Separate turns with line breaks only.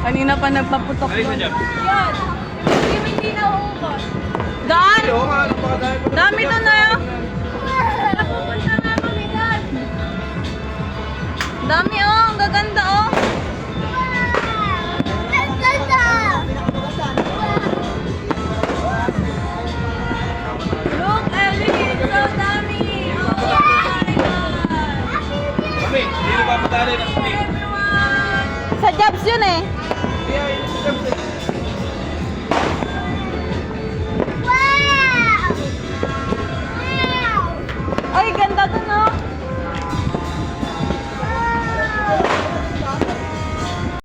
Kanina pa nagpaputok
Alin na
doon.
dyan?
Yan. Yung hindi na uubos.
Daan!
Oo nga, napakadami pa.
Dami doon na yun.
Napupunta nga kami doon.
Dami oh, ang gaganda oh.
Ang ganda!
Look, Ellie, so dami. Oh my God.
Kami, hindi na papadali ng kami.
Everyone! Sa jobs yun eh.
Kaya yun si Gabs eh.
Wow! Wow!
Ay, ganda doon oh.